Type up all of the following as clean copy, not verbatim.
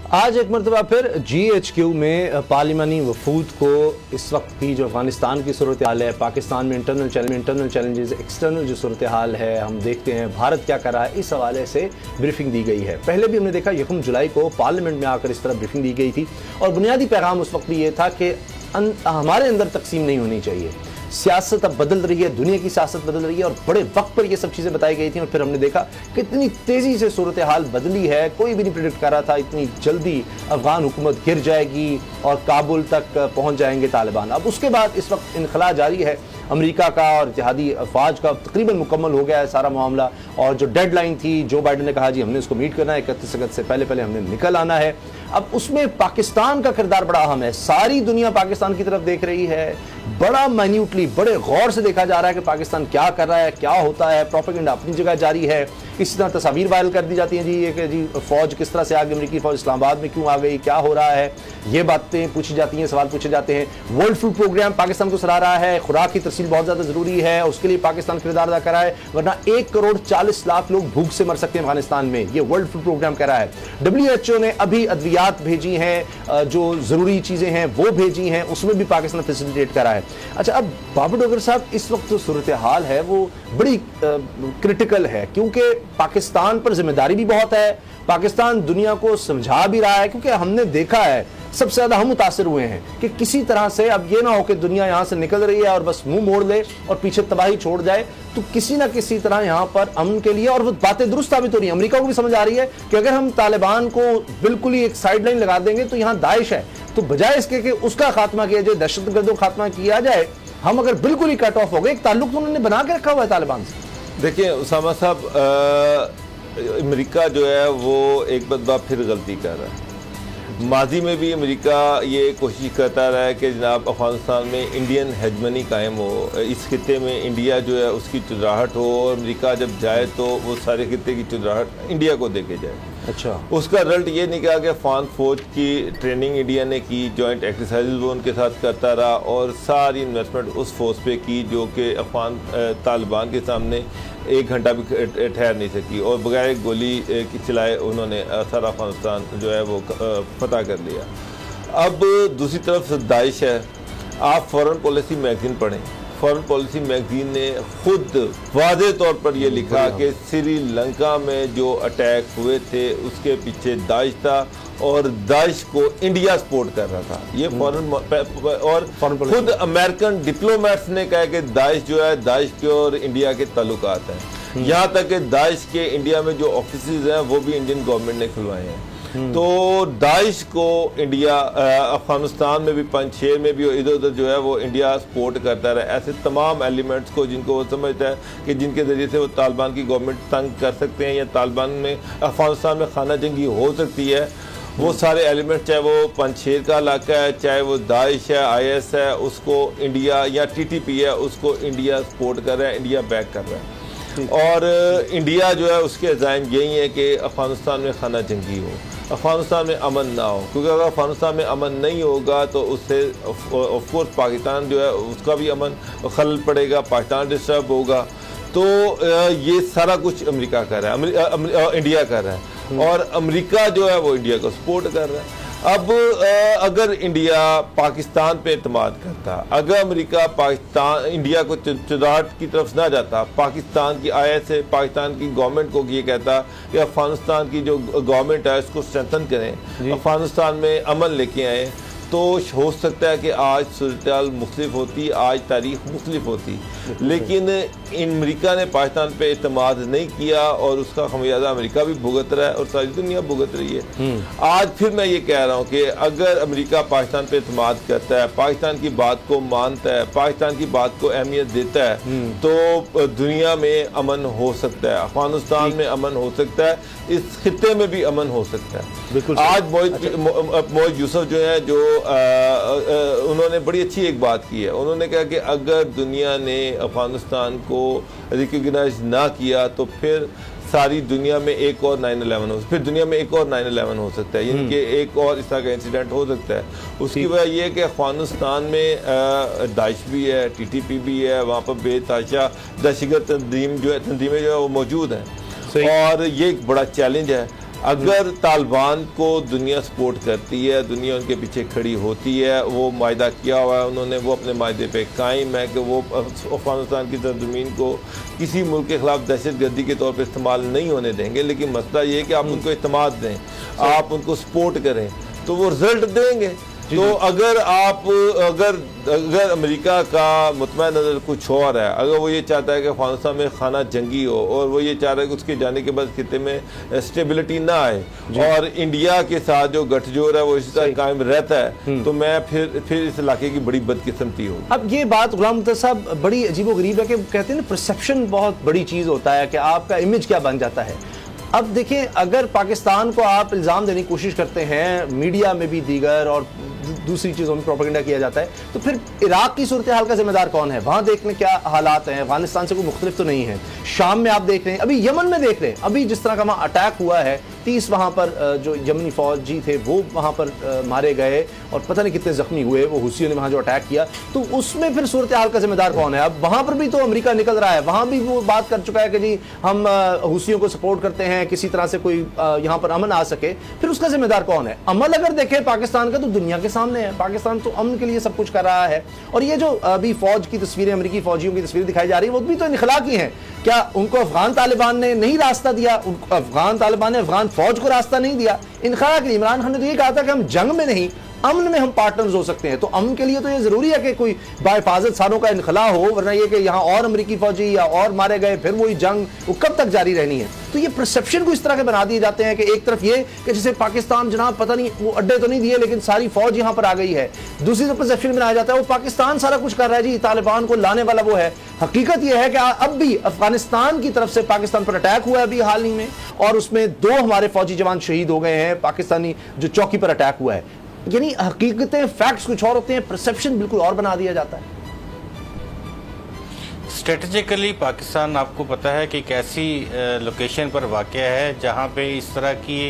आज एक मरतबा फिर GHQ में पार्लिमानी वफूद को इस वक्त की जो अफगानिस्तान की सूरत हाल है, पाकिस्तान में इंटरनल चैलेंजेस, एक्सटर्नल जो सूरत हाल है, हम देखते हैं भारत क्या कर रहा है, इस हवाले से ब्रीफिंग दी गई है। पहले भी हमने देखा 1 जुलाई को पार्लियामेंट में आकर इस तरह ब्रीफिंग दी गई थी और बुनियादी पैगाम उस वक्त भी ये था कि हमारे अंदर तकसीम नहीं होनी चाहिए। सियासत अब बदल रही है, दुनिया की सियासत बदल रही है और बड़े वक्त पर ये सब चीज़ें बताई गई थी और फिर हमने देखा कितनी तेज़ी से सूरत हाल बदली है। कोई भी नहीं प्रेडिक्ट कर रहा था इतनी जल्दी अफगान हुकूमत गिर जाएगी और काबुल तक पहुंच जाएंगे तालिबान। अब उसके बाद इस वक्त इनखला जारी है अमेरिका का और इत्तेहादी अफवाज का तकरीबन मुकम्मल हो गया है सारा मामला। और जो डेडलाइन थी, जो बाइडन ने कहा जी हमने इसको मीट करना है, 31 अगस्त से पहले हमने निकल आना है। अब उसमें पाकिस्तान का किरदार बड़ा अहम है। सारी दुनिया पाकिस्तान की तरफ देख रही है, बड़ा माइन्यूटली, बड़े गौर से देखा जा रहा है कि पाकिस्तान क्या कर रहा है, क्या होता है। प्रोपेगेंडा अपनी जगह जारी है, इसी तरह तस्वीर वायरल कर दी जाती हैं जी ये कि जी फौज किस तरह से आ गई, अमेरिकी फौज इस्लामाबाद में क्यों आ गई, क्या हो रहा है, ये बातें पूछी जाती हैं, सवाल पूछे जाते हैं। वर्ल्ड फूड प्रोग्राम पाकिस्तान को सराहा रहा है, खुराक की तरसील बहुत ज़्यादा ज़रूरी है, उसके लिए पाकिस्तान किरदार अदा कर रहा है, वरना 1,40,00,000 लोग भूख से मर सकते हैं अफगानिस्तान में, ये वर्ल्ड फूड प्रोग्राम कह रहा है। WHO ने अभी अद्वियात भेजी हैं, जो ज़रूरी चीज़ें हैं वो भेजी हैं, उसमें भी पाकिस्तान फैसिलिटेट कर रहा है। अच्छा, अब बाबर डोगर साहब, इस वक्त जो सूरत हाल है वो बड़ी क्रिटिकल है क्योंकि पाकिस्तान पर जिम्मेदारी भी बहुत है। पाकिस्तान दुनिया को समझा भी रहा है क्योंकि हमने देखा है सबसे ज्यादा हम मुतासिर हुए हैं कि किसी तरह से अब ये ना हो कि दुनिया यहां से निकल रही है और बस मुंह मोड़ ले और पीछे तबाही छोड़ जाए। तो किसी ना किसी तरह यहां पर अमन के लिए, और वो बातें दुरुस्त साबित हो रही है, अमेरिका को भी समझ आ रही है कि अगर हम तालिबान को बिल्कुल ही एक साइड लाइन लगा देंगे तो यहां दाइश है, तो बजाय इसके कि उसका खात्मा किया जाए, दहशतगर्दों का खात्मा किया जाए, हम अगर बिल्कुल ही कट ऑफ हो गए, एक ताल्लुक तो उन्होंने बना के रखा हुआ है तालिबान से। देखिए उसामा साहब, अमेरिका जो है वो एक बार फिर गलती कर रहा है। माजी में भी अमेरिका ये कोशिश करता रहा है कि जनाब अफगानिस्तान में इंडियन हेजमनी कायम हो, इस खिते में इंडिया जो है उसकी चुराहट हो और अमेरिका जब जाए तो वो सारे खिते की चुराहट इंडिया को देके जाए। अच्छा, उसका रिजल्ट ये निकला कि अफगान फौज की ट्रेनिंग इंडिया ने की, जॉइंट एक्सरसाइज वो उनके साथ करता रहा और सारी इन्वेस्टमेंट उस फौज पे की जो कि अफगान तालिबान के सामने 1 घंटा भी ठहर नहीं सकी और बगैर गोली चलाए उन्होंने सारा अफगानिस्तान जो है वो फतह कर लिया। अब दूसरी तरफ दाइश है। आप फॉरेन पॉलिसी मैगजीन पढ़ें, फॉरेन पॉलिसी मैगजीन ने खुद वाज़े तौर पर यह लिखा कि श्रीलंका में जो अटैक हुए थे उसके पीछे दाइश था और दाइश को इंडिया सपोर्ट कर रहा था। ये फॉरेन और खुद अमेरिकन डिप्लोमेट्स ने कहा कि दाइश जो है, दाइश के और इंडिया के ताल्लुकात हैं। यहाँ तक कि दाइश के इंडिया में जो ऑफिसेज हैं वो भी इंडियन गवर्नमेंट ने खुलवाए हैं। तो दाइश को इंडिया अफगानिस्तान में भी, पंजशेर में भी, इधर उधर जो है वो इंडिया सपोर्ट करता रहा। ऐसे तमाम एलिमेंट्स को जिनको वो समझता है कि जिनके ज़रिए से वो तालिबान की गवर्नमेंट तंग कर सकते हैं या तालिबान में अफगानिस्तान में खाना जंगी हो सकती है, वो सारे एलिमेंट्स, चाहे वो पंजशेर का इलाका है, चाहे वो दाइश है, IS है, उसको इंडिया या TTP है, उसको इंडिया सपोर्ट कर रहा है, इंडिया बैक कर रहा है। और इंडिया जो है उसके अज़ाइम यही है कि अफगानिस्तान में खाना जंगी हो, अफगानिस्तान में अमन ना हो, क्योंकि अगर अफगानिस्तान में अमन नहीं होगा तो उससे ऑफकोर्स पाकिस्तान जो है उसका भी अमन खलल पड़ेगा, पाकिस्तान डिस्टर्ब होगा। तो ये सारा कुछ अमेरिका कर रहा है, इंडिया कर रहा है और अमेरिका जो है वो इंडिया को सपोर्ट कर रहा है। अब अगर इंडिया पाकिस्तान पे एतमाद करता, अगर अमेरिका पाकिस्तान इंडिया को चुराहट की तरफ ना जाता, पाकिस्तान की IS से पाकिस्तान की गवर्नमेंट को ये कहता कि अफगानिस्तान की जो गवर्नमेंट है इसको स्ट्रेंथन करें, अफगानिस्तान में अमन लेके आए, तो हो सकता है कि आज सूरत मुख्तलिफ होती, आज तारीख मुख्तलिफ होती। लेकिन अमेरिका ने पाकिस्तान पे एतमाद नहीं किया और उसका खमियाजा अमेरिका भी भुगत रहा है और सारी दुनिया भुगत रही है। आज फिर मैं ये कह रहा हूँ कि अगर अमेरिका पाकिस्तान पे एतमाद करता है, पाकिस्तान की बात को मानता है, पाकिस्तान की बात को अहमियत देता है, तो दुनिया में अमन हो सकता है, अफगानिस्तान में अमन हो सकता है, इस खिते में भी अमन हो सकता है। आज मोइज यूसुफ जो है, जो उन्होंने बड़ी अच्छी एक बात की है। उन्होंने कहा कि अगर दुनिया ने अफगानिस्तान को रिकॉग्नाइज ना किया तो फिर सारी दुनिया में एक और 9/11 हो, फिर दुनिया में एक और 9/11 हो सकता है, यानी कि एक और इस तरह का इंसिडेंट हो सकता है। उसकी वजह यह है कि अफगानिस्तान में दाइश भी है, TTP भी है, वहाँ पर बेतहाशा दहशतगर्द तंजीमें जो है वो मौजूद हैं और ये एक बड़ा चैलेंज है। अगर तालिबान को दुनिया सपोर्ट करती है, दुनिया उनके पीछे खड़ी होती है, वो मायदा किया हुआ है उन्होंने, वो अपने मायदे पे कायम है कि वो अफगानिस्तान की सरजमीन को किसी मुल्क के खिलाफ दहशत गर्दी के तौर पर इस्तेमाल नहीं होने देंगे। लेकिन मसला ये है कि आप उनको इत्मीनान दें, आप उनको सपोर्ट करें तो वो रिजल्ट देंगे। तो अगर अमेरिका का मुतमईन नज़र कुछ और है, अगर वो ये चाहता है कि अफगानिस्तान में खाना जंगी हो और वो ये चाह रहा है कि उसके जाने के बाद खिते में स्टेबिलिटी ना आए और इंडिया के साथ जो गठजोड़ है वो इसी तरह कायम रहता है, तो मैं फिर इस इलाके की बड़ी बदकिस्मती होगी। अब ये बात गुलाम मुर्तज़ा साहब बड़ी अजीबोगरीब है कि कहते हैं ना परसेप्शन बहुत बड़ी चीज़ होता है कि आपका इमेज क्या बन जाता है। अब देखिए, अगर पाकिस्तान को आप इल्ज़ाम देने की कोशिश करते हैं, मीडिया में भी दीगर और दूसरी चीज़ों में प्रोपेगेंडा किया जाता है, तो फिर इराक की सूरत हाल का जिम्मेदार कौन है? वहाँ देख लें क्या हालात हैं, अफगानिस्तान से कोई मुख्तलिफ तो नहीं है। शाम में आप देख रहे हैं, अभी यमन में देख रहे हैं, अभी जिस तरह का वहाँ अटैक हुआ है, 30 वहाँ पर जो यमनी फौजी थे वो वहाँ पर मारे गए और पता नहीं कितने जख्मी हुए, वो हुसियों ने वहाँ जो अटैक किया, तो उसमें फिर सूरत हाल का जिम्मेदार कौन है? अब वहाँ पर भी तो अमेरिका निकल रहा है, वहाँ भी वो बात कर चुका है कि जी हम हुसियों को सपोर्ट करते हैं, किसी तरह से कोई यहाँ पर अमन आ सके। फिर उसका जिम्मेदार कौन है? अमल अगर देखें पाकिस्तान का तो दुनिया के सामने है, पाकिस्तान तो अमन के लिए सब कुछ कर रहा है। और ये जो अभी फौज की तस्वीरें, अमेरिकी फौजियों की तस्वीरें दिखाई जा रही है, वो भी तो इनखला की हैं। क्या उनको अफगान तालिबान ने नहीं रास्ता दिया? अफगान तालिबान ने अफगान फौज को रास्ता नहीं दिया इनखला के लिए। इमरान खान ने तो ये कहा था कि हम जंग में नहीं, अमन में हम पार्टनर्स हो सकते हैं। तो अमन के लिए तो ये जरूरी है कि कोई बाहिफाजत सारों का इनखला हो, वरना ये कि यहाँ और अमेरिकी फौजी या और मारे गए, फिर वही जंग वो कब तक जारी रहनी है? तो ये परसेप्शन को इस तरह के बना दिए जाते हैं कि एक तरफ ये कि जैसे पाकिस्तान जनाब पता नहीं वो अड्डे तो नहीं दिए लेकिन सारी फौज यहाँ पर आ गई है, दूसरी तरफ परसेप्शन बनाया जाता है वो पाकिस्तान सारा कुछ कर रहा है, जी तालिबान को लाने वाला वो है। हकीकत यह है कि अब भी अफगानिस्तान की तरफ से पाकिस्तान पर अटैक हुआ है अभी हाल ही में, और उसमें 2 हमारे फौजी जवान शहीद हो गए हैं, पाकिस्तानी जो चौकी पर अटैक हुआ है। यानी हकीकतें, फैक्ट्स कुछ और होते हैं, परसेप्शन बिल्कुल और बना दिया जाता है। स्ट्रेटेजिकली पाकिस्तान आपको पता है कि एक ऐसी लोकेशन पर वाक़या है जहां पे इस तरह की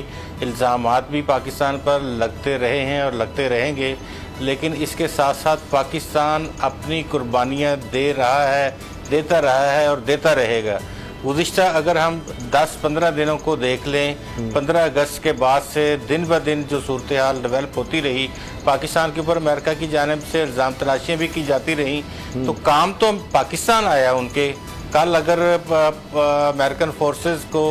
इल्ज़ामात भी पाकिस्तान पर लगते रहे हैं और लगते रहेंगे, लेकिन इसके साथ साथ पाकिस्तान अपनी कुर्बानियां देता रहा है और देता रहेगा। गुज़िश्ता अगर हम 10-15 दिनों को देख लें, 15 अगस्त के बाद से दिन ब दिन जो सूरत हाल डेवलप होती रही, पाकिस्तान के ऊपर अमेरिका की जानिब से इल्ज़ाम तलाशियाँ भी की जाती रहीं, तो काम तो पाकिस्तान आया उनके। कल अगर अमेरिकन फोर्सेस को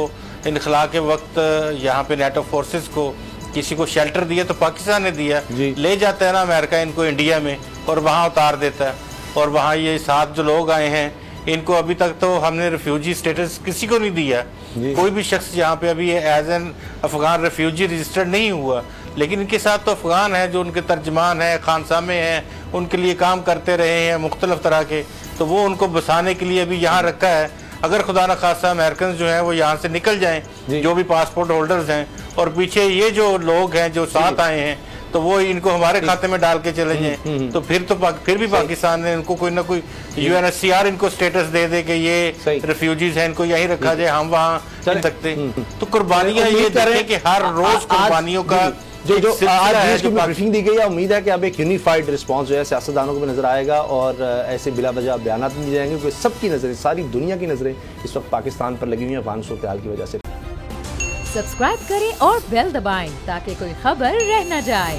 इनखला के वक्त यहाँ पे नेटो फोर्सेस को किसी को शेल्टर दिया तो पाकिस्तान ने दिया, ले जाता है ना अमेरिका इनको इंडिया में और वहाँ उतार देता है। और वहाँ ये 7 जो लोग आए हैं इनको अभी तक तो हमने रिफ्यूजी स्टेटस किसी को नहीं दिया। कोई भी शख्स यहाँ पे अभी as an Afghan refugee registered नहीं हुआ, लेकिन इनके साथ तो अफगान है जो उनके तर्जमान हैं, खानसामे हैं, उनके लिए काम करते रहे हैं मुख्तलिफ तरह के, तो वो उनको बसाने के लिए अभी यहाँ रखा है। अगर खुदा न खासा अमेरिकन जो हैं वो यहाँ से निकल जाएं, जो भी पासपोर्ट होल्डर्स हैं, और पीछे ये जो लोग हैं जो साथ आए हैं, तो वो इनको हमारे खाते में डाल के चले जाएं, तो फिर भी पाकिस्तान ने इनको कोई ना कोई UNHCR इनको स्टेटस दे दे कि ये रिफ्यूजीज हैं, इनको यहीं रखा जाए, हम वहाँ चल सकते। तो कुर्बानियां ये देखें कि हर रोज कुर्बानियों का जो आज की ब्रीफिंग दी गई है, उम्मीद है कि अब एक यूनिफाइड रिस्पांस जो है सियासतदानों को भी नजर आएगा और ऐसे बिला वजह बयान नहीं दिए जाएंगे, क्योंकि सबकी नजरें, सारी दुनिया की नजरें इस वक्त पाकिस्तान पर लगी हुई है अफगान सूरत हाल की वजह से। सब्सक्राइब करें और बेल दबाएं ताकि कोई खबर रह न जाए।